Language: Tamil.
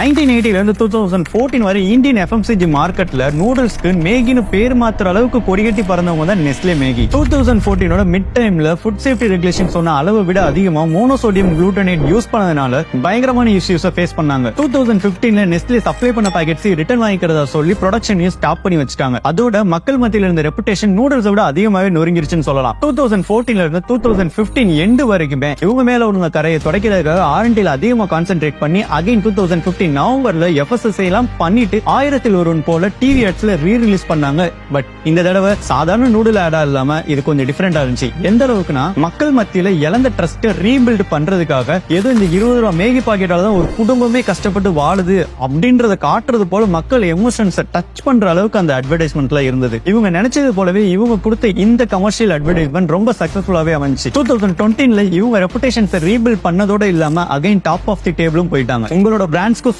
1980 இருந்து 2014 வரை இந்தியன் FMCG மார்க்கெட்ல நூடுல்ஸ்க்கு மேகின்னு பேர் மாத்திர அளவுக்கு கொடிகட்டி பறந்தவங்க தான் நெஸ்லே மேகி. 2014 மிட் டைம்ல ஃபுட் சேஃப்டி ரெகுலேஷன் சொன்ன அளவை விட அதிகமா மோனோசோடியம் குளூட்டனேட் யூஸ் பண்ணதுனால பயங்கரமான இஷ்யூஸை ஃபேஸ் பண்ணாங்க. 2015 நெஸ்லே சப்ளை பண்ண பாக்கெட்ஸ் ரிட்டர்ன் வாங்கிக்கிறதா சொல்லி ப்ரொடக்ஷனையும் ஸ்டாப் பண்ணி வச்சுட்டாங்க. அதோட மக்கள் மத்தியில இருந்த ரெப்புடேஷன் நூடுல்ஸை விட அதிகமாவே நொறுங்கிருச்சுன்னு சொல்லலாம். 2014 இருந்து 2015 எண்டு வரைக்குமே இவங்க மேல உள்ள கரையை தொடக்கிறதுக்காக R&Dல அதிகமா கான்சென்ட்ரேட் பண்ணி அகைன் 2015 நவம்பர்ல FSSAI எல்லாம் பண்ணிட்டு 1001 போல டிவி ஆட்ஸ்ல ரீ-ரிலீஸ் பண்ணாங்க. பட் இந்த தடவை சாதாரண நூடுல் ஆடா இல்லாம இது கொஞ்சம் டிஃபரெண்டா இருந்துச்சு. எந்த அளவுக்குனா மக்கள் மத்தியில இழந்த ட்ரஸ்ட ரீபில்ட் பண்றதுக்காக ஏதோ இந்த 20 ரூபாய் மேகி பாக்கெட்டால தான் ஒரு குடும்பமே கஷ்டப்பட்டு வாழுது அப்படின்றத காட்டுறது போல மக்கள் எமோஷன்ஸை டச் பண்ற அளவுக்கு அந்த அட்வர்டைஸ்மெண்ட்ல இருந்தது. இவங்க நினைச்சது போலவே இவங்க கொடுத்த இந்த கமர்ஷியல் அட்வர்டைஸ்மெண்ட் ரொம்ப சக்சஸ்ஃபுல்லாவே அமைஞ்சி 2020 இவங்க ரெப்புடேஷன்ஸை ரீபில்ட் பண்ணதோட இல்லாம அகைன் டாப் ஆஃப் தி டேபிளும் போயிட்டாங்க. உங்களோட பிராண்ட்ஸ்க்கு